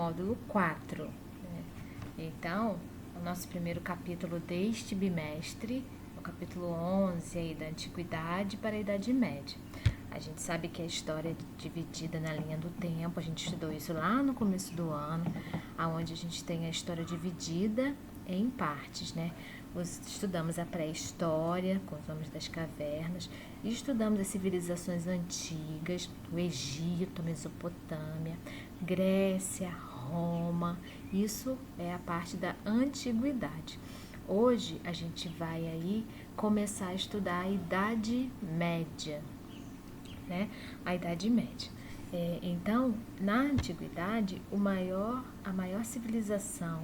módulo 4, né? Então, o nosso primeiro capítulo deste bimestre, o capítulo 11 aí da Antiguidade para a Idade Média. A gente sabe que a história é dividida na linha do tempo, a gente estudou isso lá no começo do ano, onde a gente tem a história dividida em partes, né? Estudamos a pré-história, com os homens das cavernas, e estudamos as civilizações antigas, o Egito, Mesopotâmia, Grécia, Roma. Isso é a parte da antiguidade. Hoje a gente vai aí começar a estudar a Idade Média, né? A Idade Média. Então, na antiguidade, a maior civilização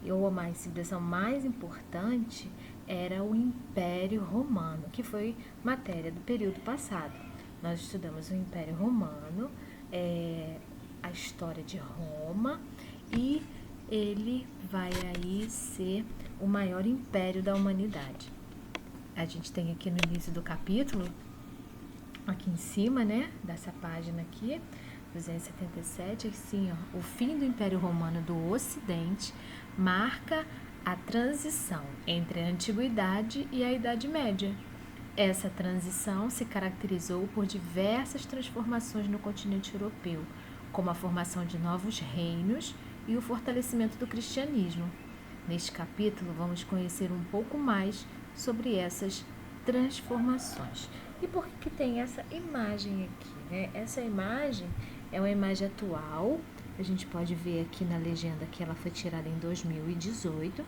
ou a civilização mais importante era o Império Romano, que foi matéria do período passado. Nós estudamos o Império Romano, a história de Roma, e ele vai aí ser o maior império da humanidade. A gente tem aqui no início do capítulo, aqui em cima, né, dessa página aqui, 277, assim, ó, o fim do Império Romano do Ocidente marca a transição entre a Antiguidade e a Idade Média. Essa transição se caracterizou por diversas transformações no continente europeu, como a formação de novos reinos e o fortalecimento do cristianismo. Neste capítulo, vamos conhecer um pouco mais sobre essas transformações. E por que tem essa imagem aqui, né? Essa imagem é uma imagem atual, a gente pode ver aqui na legenda que ela foi tirada em 2018,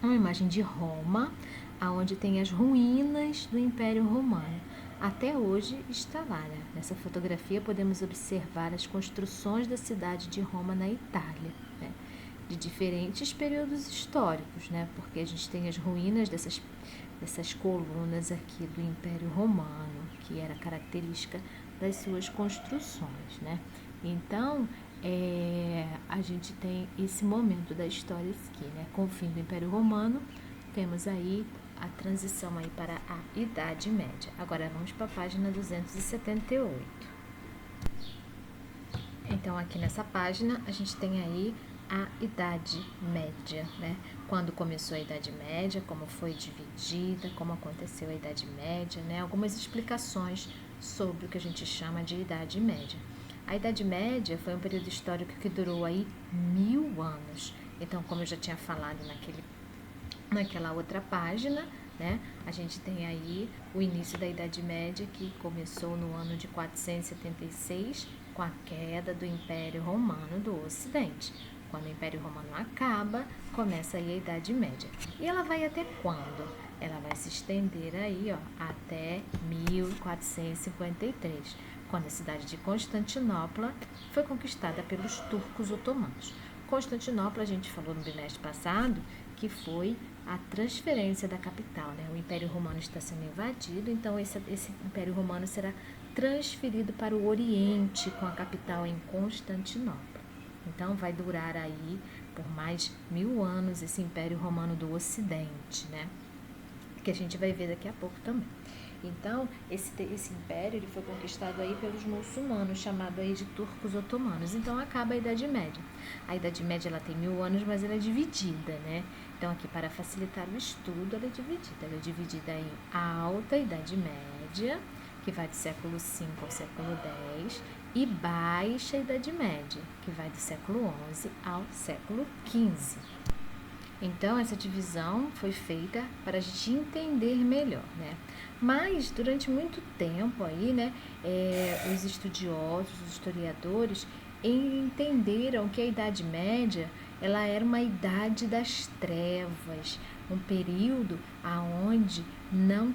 uma imagem de Roma, onde tem as ruínas do Império Romano. Até hoje está lá, né? Nessa fotografia podemos observar as construções da cidade de Roma na Itália, né? De diferentes períodos históricos, né? Porque a gente tem as ruínas dessas colunas aqui do Império Romano, que era característica das suas construções, né? Então, a gente tem esse momento da história aqui, né? Com o fim do Império Romano, temos aí a transição aí para a Idade Média. Agora vamos para a página 278. Então, aqui nessa página, a gente tem aí a Idade Média, né? Quando começou a Idade Média, como foi dividida, como aconteceu a Idade Média, né? Algumas explicações sobre o que a gente chama de Idade Média. A Idade Média foi um período histórico que durou aí 1000 anos. Então, como eu já tinha falado naquela outra página, né? A gente tem aí o início da Idade Média, que começou no ano de 476, com a queda do Império Romano do Ocidente. Quando o Império Romano acaba, começa aí a Idade Média. E ela vai até quando? Ela vai se estender aí, ó, até 1453, quando a cidade de Constantinopla foi conquistada pelos turcos otomanos. Constantinopla, a gente falou no bimestre passado, que foi a transferência da capital, né? O Império Romano está sendo invadido, então esse Império Romano será transferido para o Oriente, com a capital em Constantinopla. Então, vai durar aí por mais 1000 anos esse Império Romano do Ocidente, né? Que a gente vai ver daqui a pouco também. Então, esse império ele foi conquistado aí pelos muçulmanos, chamado aí de turcos otomanos. Então, acaba a Idade Média. A Idade Média ela tem 1000 anos, mas ela é dividida, né? Então, aqui para facilitar o estudo, ela é dividida. Ela é dividida em Alta Idade Média, que vai do século V ao século X, e Baixa Idade Média, que vai do século XI ao século XV. Então, essa divisão foi feita para a gente entender melhor, né? Mas, durante muito tempo aí, né, os estudiosos, os historiadores, entenderam que a Idade Média, ela era uma idade das trevas, um período aonde um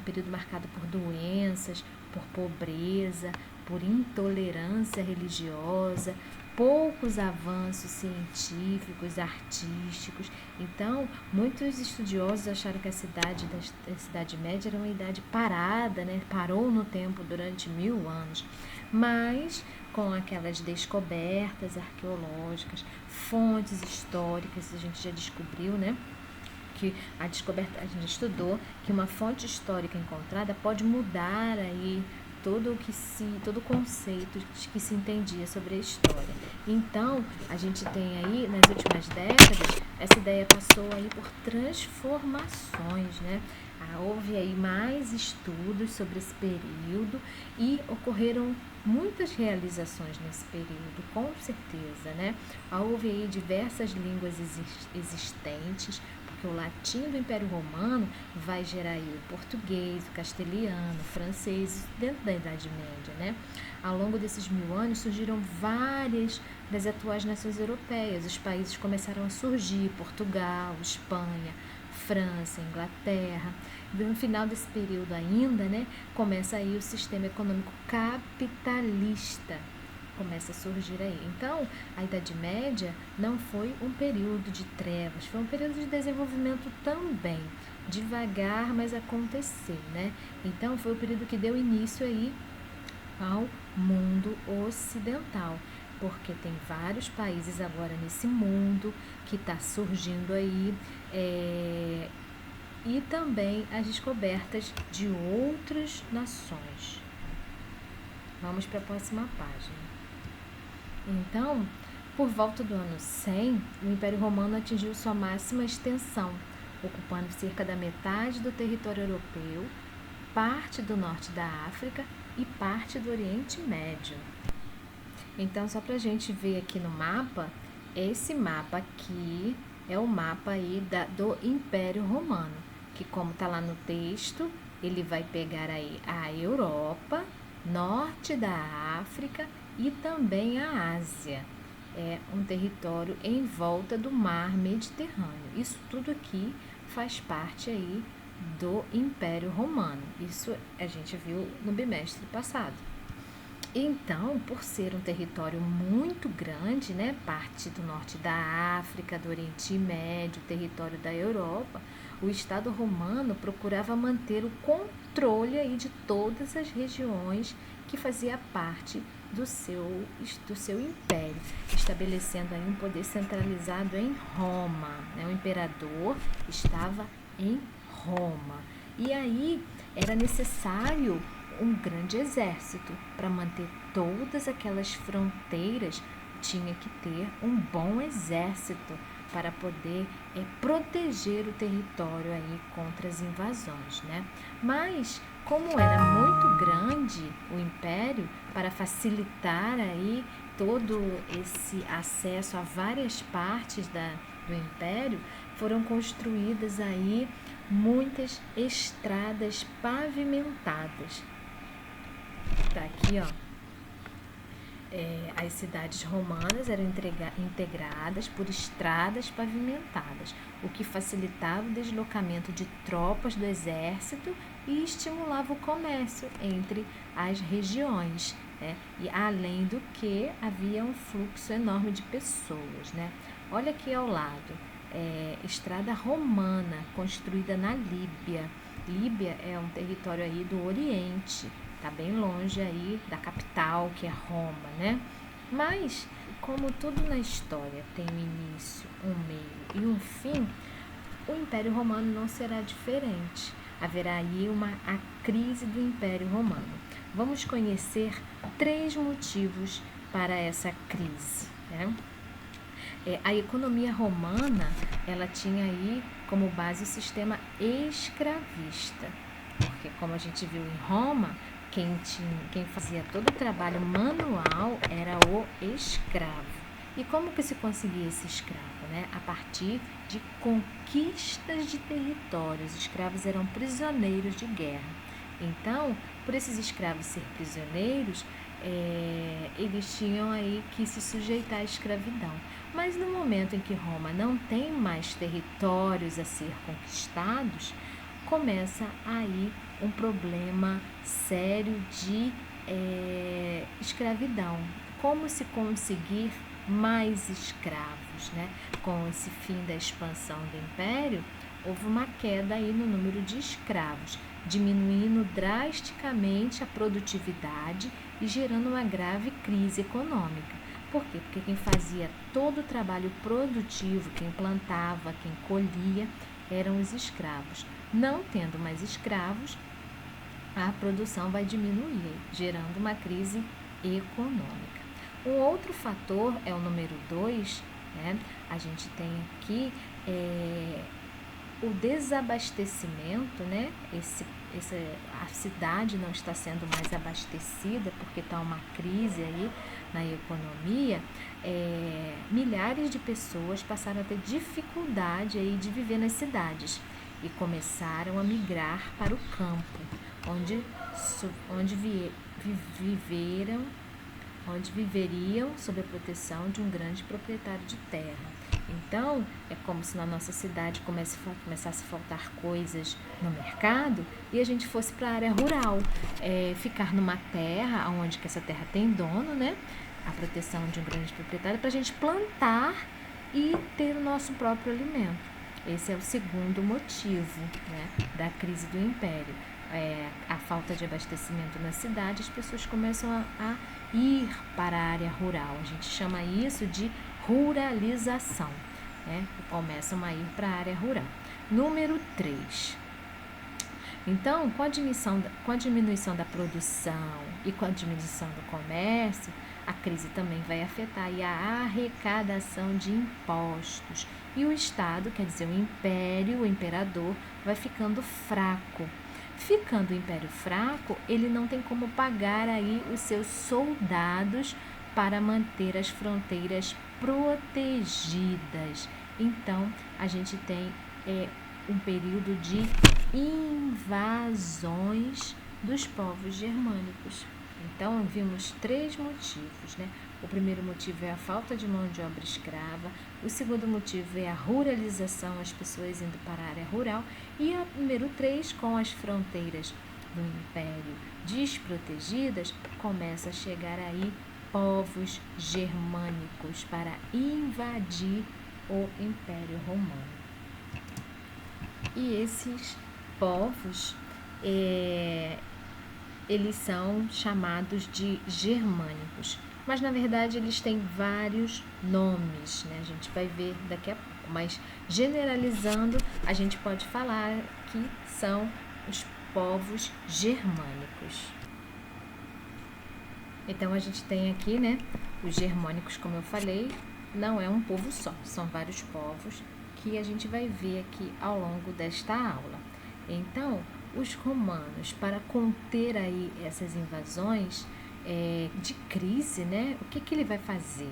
período marcado por doenças, por pobreza, por intolerância religiosa, poucos avanços científicos, artísticos. Então, muitos estudiosos acharam que a Idade Média era uma idade parada, né? Parou no tempo durante 1000 anos. Mas, com aquelas descobertas arqueológicas, fontes históricas, a gente já descobriu, né? Que a gente estudou que uma fonte histórica encontrada pode mudar aí todo o conceito que se entendia sobre a história. Então, a gente tem aí, nas últimas décadas, essa ideia passou aí por transformações, né? Houve aí mais estudos sobre esse período e ocorreram muitas realizações nesse período, com certeza, né? Houve aí diversas línguas existentes, porque o latim do Império Romano vai gerar aí o português, o castelhano, o francês, dentro da Idade Média, né? Ao longo desses 1000 anos surgiram várias das atuais nações europeias. Os países começaram a surgir: Portugal, Espanha, França, Inglaterra. No final desse período ainda, né, começa aí o sistema econômico capitalista, começa a surgir aí. Então, a Idade Média não foi um período de trevas, foi um período de desenvolvimento também, devagar, mas acontecer, né? Então, foi o período que deu início aí ao mundo ocidental, porque tem vários países agora nesse mundo que está surgindo aí, e também as descobertas de outras nações. Vamos para a próxima página. Então, por volta do ano 100, o Império Romano atingiu sua máxima extensão, ocupando cerca da metade do território europeu, parte do norte da África e parte do Oriente Médio. Então, só para a gente ver aqui no mapa, esse mapa aqui é o mapa aí do Império Romano, que, como está lá no texto, ele vai pegar aí a Europa, norte da África e também a Ásia. É um território em volta do mar Mediterrâneo. Isso tudo aqui faz parte aí do Império Romano. Isso a gente viu no bimestre passado. Então, por ser um território muito grande, né, parte do norte da África, do Oriente Médio, território da Europa, o Estado romano procurava manter o controle aí de todas as regiões que fazia parte do seu império, estabelecendo aí um poder centralizado em Roma, né? O imperador estava em Roma. E aí era necessário um grande exército para manter todas aquelas fronteiras. Tinha que ter um bom exército para poder proteger o território aí contra as invasões, né? Mas como era muito grande o império, para facilitar aí todo esse acesso a várias partes do império, foram construídas aí muitas estradas pavimentadas. Tá aqui, ó. As cidades romanas eram integradas por estradas pavimentadas, o que facilitava o deslocamento de tropas do exército e estimulava o comércio entre as regiões, né? E além do que havia um fluxo enorme de pessoas, né? Olha aqui ao lado, estrada romana construída na Líbia. Líbia é um território aí do Oriente. Está bem longe aí da capital, que é Roma, né? Mas, como tudo na história tem um início, um meio e um fim, o Império Romano não será diferente. Haverá aí a crise do Império Romano. Vamos conhecer 3 motivos para essa crise, né? A economia romana, ela tinha aí como base o sistema escravista, porque, como a gente viu em Roma, quem fazia todo o trabalho manual era o escravo. E como que se conseguia esse escravo, né? A partir de conquistas de territórios. Os escravos eram prisioneiros de guerra. Então, por esses escravos ser prisioneiros, eles tinham aí que se sujeitar à escravidão. Mas no momento em que Roma não tem mais territórios a ser conquistados, começa aí um problema sério de escravidão. Como se conseguir mais escravos, né? Com esse fim da expansão do império, houve uma queda aí no número de escravos, diminuindo drasticamente a produtividade e gerando uma grave crise econômica. Por quê? Porque quem fazia todo o trabalho produtivo, quem plantava, quem colhia, eram os escravos. Não tendo mais escravos, a produção vai diminuir, gerando uma crise econômica. Um outro fator é o número 2, né? A gente tem aqui o desabastecimento, né? A cidade não está sendo mais abastecida porque está uma crise aí na economia. Milhares de pessoas passaram a ter dificuldade aí de viver nas cidades e começaram a migrar para o campo, onde viveriam sob a proteção de um grande proprietário de terra. Então, é como se na nossa cidade começasse a faltar coisas no mercado e a gente fosse para a área rural, ficar numa terra, onde que essa terra tem dono, né? A proteção de um grande proprietário, para a gente plantar e ter o nosso próprio alimento. Esse é o segundo motivo, né, da crise do império. A falta de abastecimento na cidade, as pessoas começam a ir para a área rural. A gente chama isso de ruralização, né? Começam a ir para a área rural. Número 3. Então, com a diminuição da produção e com a diminuição do comércio, a crise também vai afetar aí a arrecadação de impostos. E o Estado, quer dizer, o império, o imperador, vai ficando fraco. Ficando o império fraco, ele não tem como pagar aí os seus soldados para manter as fronteiras protegidas. Então, a gente tem um período de invasões dos povos germânicos. Então, vimos 3 motivos, né? O primeiro motivo é a falta de mão de obra escrava, o segundo motivo é a ruralização, as pessoas indo para a área rural, e o número 3, com as fronteiras do império desprotegidas, começa a chegar aí povos germânicos para invadir o Império Romano. E esses povos, eles são chamados de germânicos, mas na verdade eles têm vários nomes, né? A gente vai ver daqui a pouco, mas generalizando, a gente pode falar que são os povos germânicos. Então, a gente tem aqui, né, os germânicos, como eu falei, não é um povo só, são vários povos que a gente vai ver aqui ao longo desta aula. Então, os romanos, para conter aí essas invasões de crise, né, o que ele vai fazer?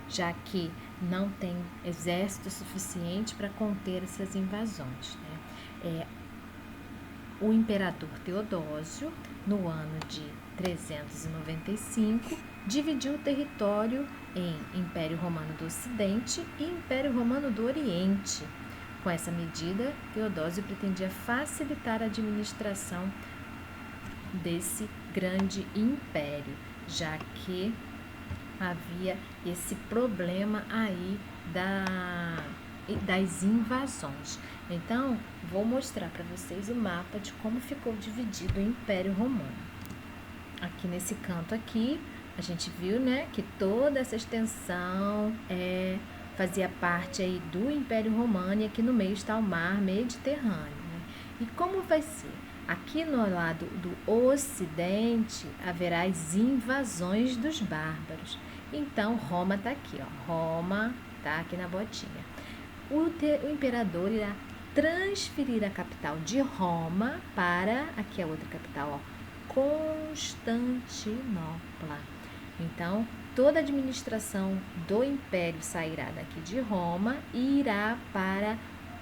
Já que não tem exército suficiente para conter essas invasões, né? O imperador Teodósio, no ano de 395, dividiu o território em Império Romano do Ocidente e Império Romano do Oriente. Com essa medida, Teodósio pretendia facilitar a administração desse grande império, já que havia esse problema aí das invasões. Então, vou mostrar para vocês o mapa de como ficou dividido o Império Romano. Aqui nesse canto aqui, a gente viu, né, que toda essa extensão fazia parte aí do Império Romano, e aqui no meio está o Mar Mediterrâneo, né? E como vai ser? Aqui no lado do Ocidente haverá as invasões dos bárbaros. Então, Roma está aqui, ó. Roma está aqui na botinha. O imperador irá transferir a capital de Roma para, aqui a outra capital, ó, Constantinopla. Então, toda a administração do império sairá daqui de Roma e irá para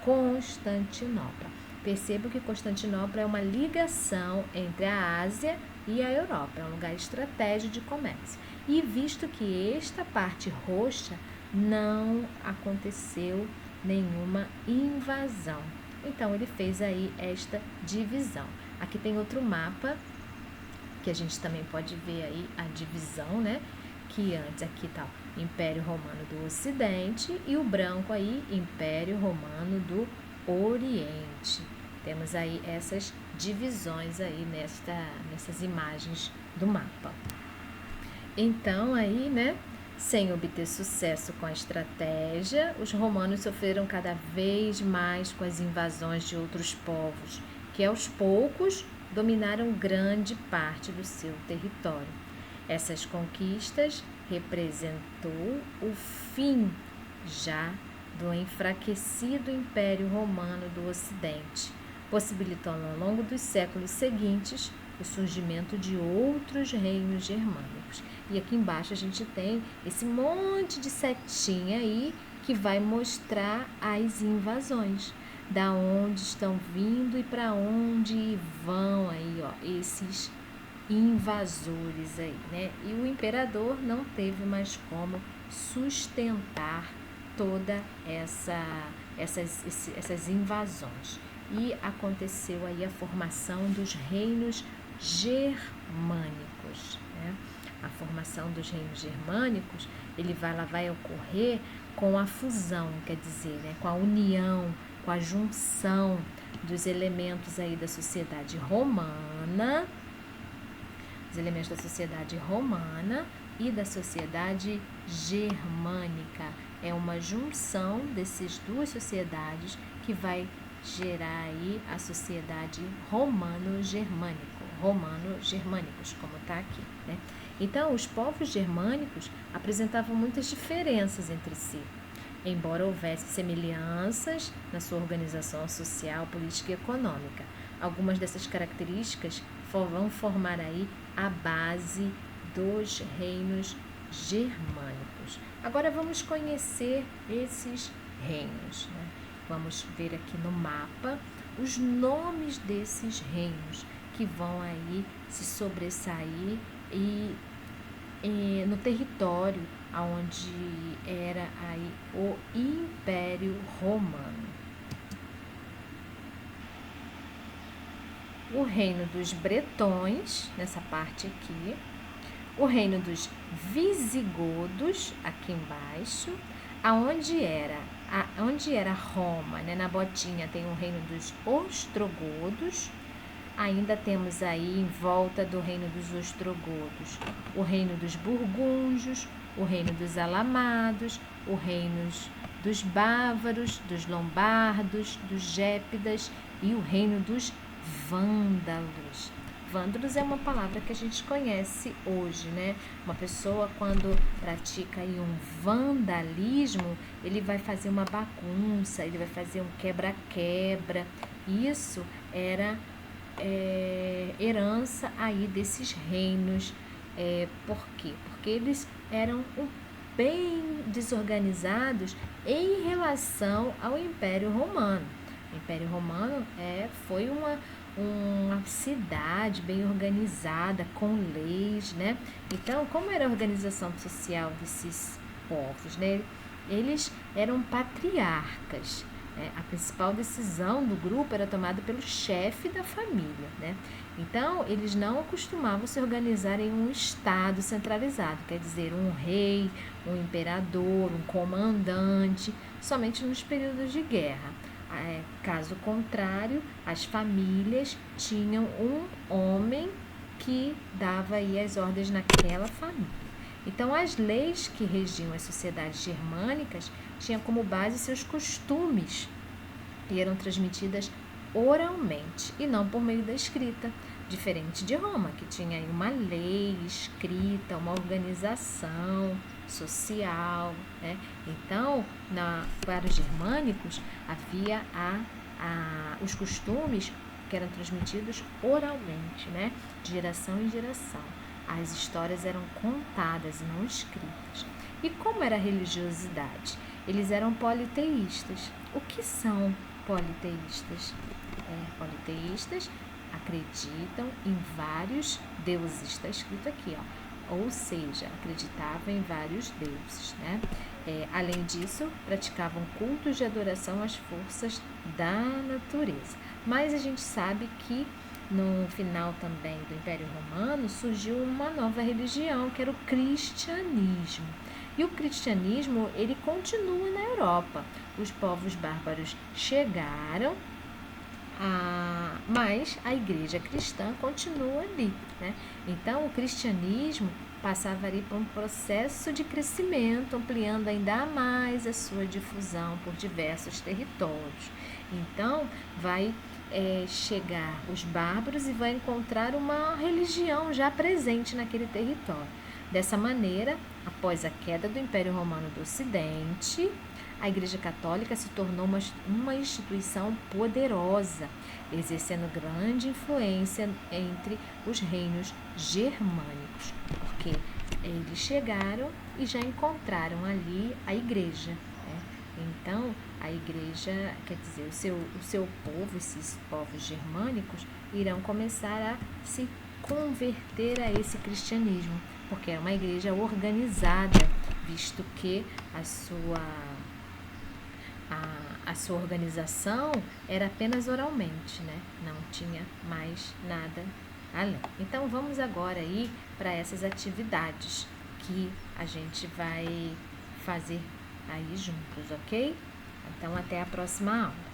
Constantinopla. Perceba que Constantinopla é uma ligação entre a Ásia e a Europa, é um lugar estratégico de comércio. E visto que esta parte roxa não aconteceu nenhuma invasão, então ele fez aí esta divisão. Aqui tem outro mapa que a gente também pode ver aí a divisão, né? Que antes aqui tá o Império Romano do Ocidente e o branco aí, Império Romano do Oriente. Temos aí essas divisões aí nessas imagens do mapa. Então aí, né, sem obter sucesso com a estratégia, os romanos sofreram cada vez mais com as invasões de outros povos, que aos poucos dominaram grande parte do seu território. Essas conquistas representou o fim já do enfraquecido Império Romano do Ocidente, possibilitando ao longo dos séculos seguintes o surgimento de outros reinos germânicos. E aqui embaixo a gente tem esse monte de setinha aí que vai mostrar as invasões, da onde estão vindo e para onde vão aí, ó, esses invasores aí, né? E o imperador não teve mais como sustentar toda essas invasões. E aconteceu aí a formação dos reinos germânicos, né? A formação dos reinos germânicos, ela vai ocorrer com a fusão, quer dizer, né? Com a união, com a junção dos elementos aí da sociedade romana, os elementos da sociedade romana e da sociedade germânica. É uma junção dessas duas sociedades que vai gerar aí a sociedade romano-germânicos, como está aqui, né? Então, os povos germânicos apresentavam muitas diferenças entre si, embora houvesse semelhanças na sua organização social, política e econômica. Algumas dessas características vão formar aí a base dos reinos germânicos. Agora vamos conhecer esses reinos, né? Vamos ver aqui no mapa os nomes desses reinos que vão aí se sobressair no território onde era aí o Império Romano. O reino dos bretões, nessa parte aqui, o reino dos visigodos, aqui embaixo, onde era Roma, né? Na botinha tem o reino dos ostrogodos. Ainda temos aí em volta do reino dos ostrogodos o reino dos burgúndios, o reino dos alamados, o reino dos bávaros, dos lombardos, dos gépidas e o reino dos vândalos. Vândalos é uma palavra que a gente conhece hoje, né? Uma pessoa, quando pratica aí um vandalismo, ele vai fazer uma bagunça, ele vai fazer um quebra-quebra. Isso era herança aí desses reinos. Por quê? Porque eles eram bem desorganizados em relação ao Império Romano. O Império Romano foi uma cidade bem organizada, com leis, né? Então, como era a organização social desses povos, né? Eles eram patriarcas. A principal decisão do grupo era tomada pelo chefe da família, né? Então, eles não costumavam se organizar em um estado centralizado, quer dizer, um rei, um imperador, um comandante, somente nos períodos de guerra. Caso contrário, as famílias tinham um homem que dava aí as ordens naquela família. Então, as leis que regiam as sociedades germânicas tinham como base seus costumes e eram transmitidas oralmente e não por meio da escrita, diferente de Roma, que tinha aí uma lei escrita, uma organização social, né? Então, para os germânicos, havia os costumes que eram transmitidos oralmente, né? De geração em geração. As histórias eram contadas e não escritas. E como era a religiosidade? Eles eram politeístas. O que são politeístas? Politeístas acreditam em vários deuses. Está escrito aqui, ó. Ou seja, acreditavam em vários deuses, né? Além disso, praticavam cultos de adoração às forças da natureza. Mas a gente sabe que no final também do Império Romano surgiu uma nova religião, que era o cristianismo. E o cristianismo, ele continua na Europa. Os povos bárbaros chegaram, mas a igreja cristã continua ali, né? Então, o cristianismo passava ali por um processo de crescimento, ampliando ainda mais a sua difusão por diversos territórios. Então, vai chegar os bárbaros e vai encontrar uma religião já presente naquele território. Dessa maneira, Após a queda do Império Romano do Ocidente, a Igreja Católica se tornou uma instituição poderosa, exercendo grande influência entre os reinos germânicos, porque eles chegaram e já encontraram ali a Igreja, né? Então, a Igreja, quer dizer, o seu povo, esses povos germânicos, irão começar a se converter a esse cristianismo, porque é uma igreja organizada, visto que a sua organização era apenas oralmente, né? Não tinha mais nada além. Então vamos agora aí para essas atividades que a gente vai fazer aí juntos, ok? Então até a próxima aula.